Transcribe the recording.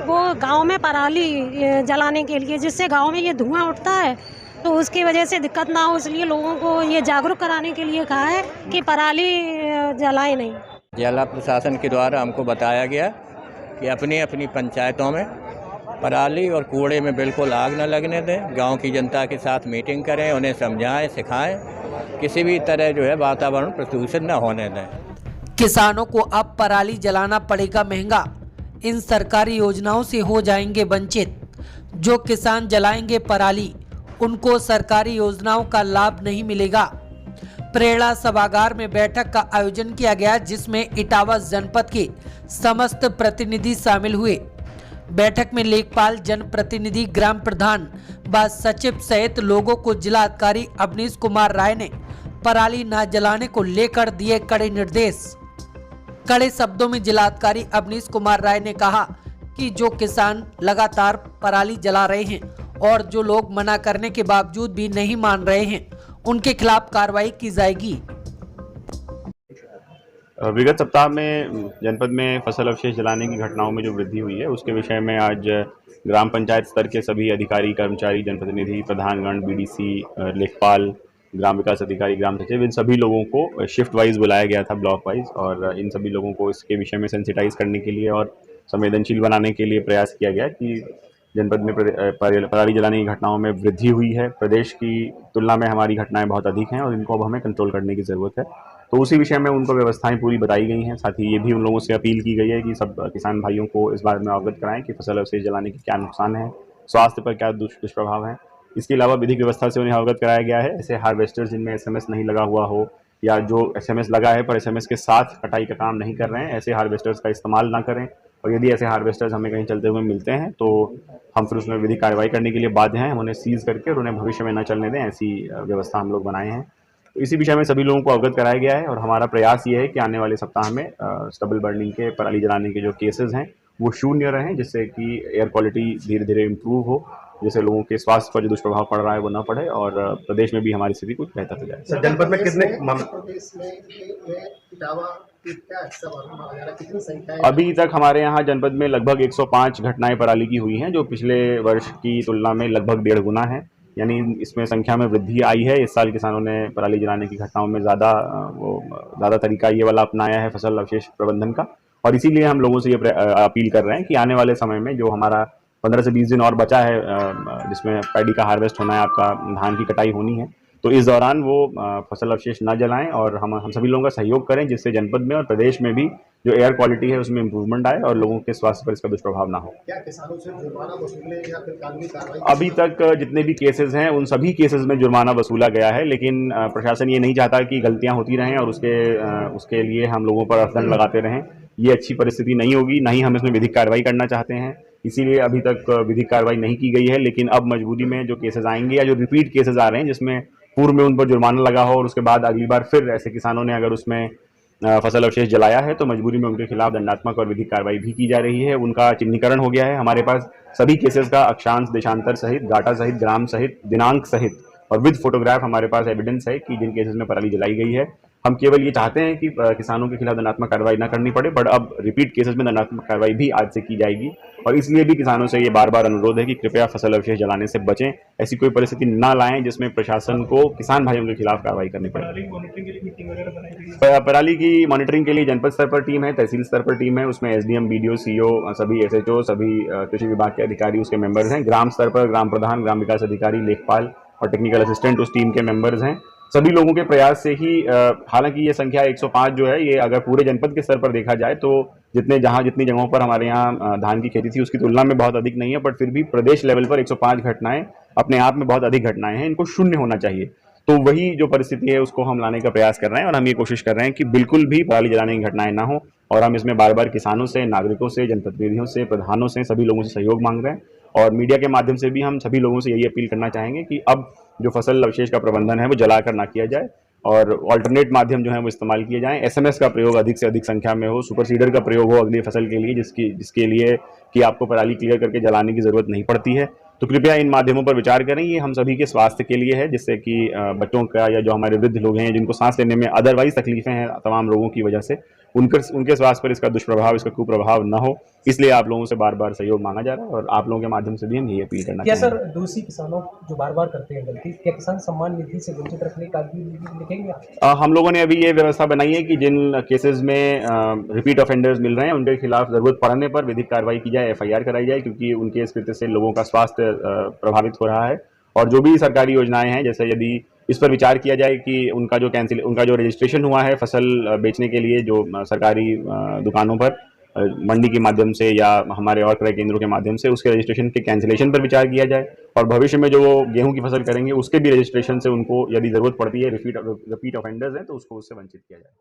वो गांव में पराली जलाने के लिए, जिससे गांव में ये धुआं उठता है तो उसकी वजह से दिक्कत ना हो, इसलिए लोगों को ये जागरूक कराने के लिए कहा है कि पराली जलाए नहीं। जिला प्रशासन के द्वारा हमको बताया गया कि अपनी अपनी पंचायतों में पराली और कूड़े में बिल्कुल आग न लगने दें। गांव की जनता के साथ मीटिंग करें, उन्हें समझाएं, सिखाएं, किसी भी तरह जो है वातावरण प्रदूषित न होने दें। किसानों को अब पराली जलाना पड़ेगा महंगा, इन सरकारी योजनाओं से हो जाएंगे वंचित। जो किसान जलाएंगे पराली, उनको सरकारी योजनाओं का लाभ नहीं मिलेगा। प्रेरणा सभागार में बैठक का आयोजन किया गया, जिसमें इटावा जनपद के समस्त प्रतिनिधि शामिल हुए। बैठक में लेखपाल, जनप्रतिनिधि, ग्राम प्रधान व सचिव सहित लोगों को जिलाधिकारी अवनीश कुमार राय ने पराली न जलाने को लेकर दिए कड़े निर्देश। कड़े शब्दों में जिलाधिकारी अवनीश कुमार राय ने कहा कि जो किसान लगातार पराली जला रहे हैं और जो लोग मना करने के बावजूद भी नहीं मान रहे हैं, उनके खिलाफ कार्रवाई की जाएगी। विगत सप्ताह में जनपद में फसल अवशेष जलाने की घटनाओं में जो वृद्धि हुई है, उसके विषय में आज ग्राम पंचायत स्तर के सभी अधिकारी, कर्मचारी, जनप्रतिनिधि, प्रधानगण, बीडीसी, लेखपाल, ग्राम विकास अधिकारी, ग्राम सचिव, इन सभी लोगों को शिफ्ट वाइज बुलाया गया था, ब्लॉक वाइज, और इन सभी लोगों को इसके विषय में सेंसिटाइज करने के लिए और संवेदनशील बनाने के लिए प्रयास किया गया कि जनपद में पराली जलाने की घटनाओं में वृद्धि हुई है। प्रदेश की तुलना में हमारी घटनाएं बहुत अधिक हैं और इनको अब हमें कंट्रोल करने की ज़रूरत है। तो उसी विषय में उनको व्यवस्थाएं पूरी बताई गई हैं। साथ ही ये भी उन लोगों से अपील की गई है कि सब किसान भाइयों को इस बारे में अवगत कराएं कि फसल अवशेष जलाने के क्या नुकसान है, स्वास्थ्य पर क्या दुष्प्रभाव है। इसके अलावा विधिक व्यवस्था से उन्हें अवगत कराया गया है। ऐसे हार्वेस्टर्स जिनमें SMS नहीं लगा हुआ हो, या जो SMS लगा है पर SMS के साथ कटाई का काम नहीं कर रहे हैं, ऐसे हार्वेस्टर्स का इस्तेमाल ना करें। और यदि ऐसे हार्वेस्टर्स हमें कहीं चलते हुए मिलते हैं तो हम फिर उसमें विधिक कार्रवाई करने के लिए बाध्य हैं। हम उन्हें सीज करके और उन्हें भविष्य में न चलने दें, ऐसी व्यवस्था हम लोग बनाए हैं। तो इसी विषय में सभी लोगों को अवगत कराया गया है और हमारा प्रयास ये है कि आने वाले सप्ताह में स्टबल बर्निंग के, पराली जलाने के जो केसेस हैं वो शून्य रहें, जिससे कि एयर क्वालिटी धीरे धीरे इम्प्रूव हो, जिससे लोगों के स्वास्थ्य पर जो दुष्प्रभाव पड़ रहा है वो न पड़े और प्रदेश में भी हमारी स्थिति कुछ बेहतर हो जाए। सर, जनपद में कितने अभी तक हमारे यहाँ जनपद में लगभग 105 घटनाएं पराली की हुई हैं, जो पिछले वर्ष की तुलना में लगभग 1.5 गुना है। यानी इसमें संख्या में वृद्धि आई है। इस साल किसानों ने पराली जलाने की घटनाओं में ज़्यादा तरीका ये वाला अपनाया है फसल अवशेष प्रबंधन का, और इसीलिए हम लोगों से ये अपील कर रहे हैं कि आने वाले समय में जो हमारा 15 से 20 दिन और बचा है, जिसमें पैडी का हार्वेस्ट होना है, आपका धान की कटाई होनी है, तो इस दौरान वो फसल अवशेष न जलाएं और हम सभी लोगों का सहयोग करें, जिससे जनपद में और प्रदेश में भी जो एयर क्वालिटी है उसमें इम्प्रूवमेंट आए और लोगों के स्वास्थ्य पर इसका दुष्प्रभाव ना हो। क्या किसानों से जुर्माना वसूलने या फिर कानूनी कार्रवाई? अभी तक जितने भी केसेस हैं उन सभी केसेस में जुर्माना वसूला गया है, लेकिन प्रशासन ये नहीं चाहता कि गलतियां होती रहें और उसके लिए हम लोगों पर अर्थदंड लगाते रहें। ये अच्छी परिस्थिति नहीं होगी, ना ही हम इसमें विधिक कार्रवाई करना चाहते हैं, इसीलिए अभी तक विधिक कार्रवाई नहीं की गई है। लेकिन अब मजबूरी में जो केसेस आएंगे या जो रिपीट केसेस आ रहे हैं जिसमें पूर्व में उन पर जुर्माना लगा हो और उसके बाद अगली बार फिर ऐसे किसानों ने अगर उसमें फसल अवशेष जलाया है, तो मजबूरी में उनके खिलाफ दंडात्मक और विधिक कार्रवाई भी की जा रही है। उनका चिन्हीकरण हो गया है। हमारे पास सभी केसेस का अक्षांश, देशांतर सहित, गाटा सहित, ग्राम सहित, दिनांक सहित और विद फोटोग्राफ हमारे पास एविडेंस है कि जिन केसेस में पराली जलाई गई है। हम केवल ये चाहते हैं कि किसानों के खिलाफ दंडात्मक कार्रवाई न करनी पड़े, बट अब रिपीट केसेस में दंडात्मक कार्रवाई भी आज से की जाएगी। और इसलिए भी किसानों से ये बार बार अनुरोध है कि कृपया फसल अवशेष जलाने से बचें, ऐसी कोई परिस्थिति ना लाएं जिसमें प्रशासन को किसान भाइयों के खिलाफ कार्रवाई करनी पड़े। पराली की मॉनिटरिंग के लिए जनपद स्तर पर टीम है, तहसील स्तर पर टीम है, उसमें SDM, BDO, CO, सभी SHO, सभी कृषि विभाग के अधिकारी उसके मेंबर्स हैं। ग्राम स्तर पर ग्राम प्रधान, ग्राम विकास अधिकारी, लेखपाल और टेक्निकल असिस्टेंट उस टीम के मेंबर्स हैं। सभी लोगों के प्रयास से ही, हालांकि ये संख्या 105 जो है, ये अगर पूरे जनपद के स्तर पर देखा जाए तो जितनी जगहों पर हमारे यहाँ धान की खेती थी उसकी तुलना में बहुत अधिक नहीं है, बट फिर भी प्रदेश लेवल पर 105 घटनाएं अपने आप में बहुत अधिक घटनाएं हैं, इनको शून्य होना चाहिए। तो वही जो परिस्थिति है उसको हम लाने का प्रयास कर रहे हैं और हम ये कोशिश कर रहे हैं कि बिल्कुल भी पराली जलाने की घटनाएं ना हो। और हम इसमें बार बार किसानों से, नागरिकों से, जनप्रतिनिधियों से, प्रधानों से, सभी लोगों से सहयोग मांग रहे हैं। और मीडिया के माध्यम से भी हम सभी लोगों से यही अपील करना चाहेंगे कि अब जो फसल अवशेष का प्रबंधन है वो जलाकर ना किया जाए और ऑल्टरनेट माध्यम जो है वो इस्तेमाल किए जाएं। SMS का प्रयोग अधिक से अधिक संख्या में हो, सुपर सीडर का प्रयोग हो अगली फसल के लिए, जिसके लिए कि आपको पराली क्लियर करके जलाने की ज़रूरत नहीं पड़ती है। तो कृपया इन माध्यमों पर विचार करें। ये हम सभी के स्वास्थ्य के लिए है, जिससे कि बच्चों का या जो हमारे वृद्ध लोग हैं जिनको सांस लेने में अदरवाइज तकलीफें हैं तमाम रोगों की वजह से, उनके स्वास्थ्य पर इसका दुष्प्रभाव, इसका कुप्रभाव न हो, इसलिए आप लोगों से बार बार सहयोग मांगा जा रहा है और आप लोगों के माध्यम से भी हम यही अपील करना क्या चाहेंगे। सर दोषी किसानों जो बार बार करते हैं गलती, क्या किसान सम्मान निधि से वंचित रखने का भी लिखेंगे आप? हम लोगों ने अभी ये व्यवस्था बनाई है कि जिन केसेस में रिपीट ऑफेंडर्स मिल रहे हैं उनके खिलाफ जरूरत पड़ने पर विधिक कार्रवाई की जाए, FIR कराई जाए, क्योंकि उनके इस कृत्य से लोगों का स्वास्थ्य प्रभावित हो रहा है। और जो भी सरकारी योजनाएं हैं, जैसे यदि इस पर विचार किया जाए कि उनका जो रजिस्ट्रेशन हुआ है फसल बेचने के लिए, जो सरकारी दुकानों पर मंडी के माध्यम से या हमारे और क्रय केंद्रों के माध्यम से, उसके रजिस्ट्रेशन के कैंसिलेशन पर विचार किया जाए और भविष्य में जो वो गेहूं की फसल करेंगे उसके भी रजिस्ट्रेशन से उनको यदि जरूरत पड़ती है, रिपीट ऑफेंडर्स हैं तो उसको उससे वंचित किया जाए।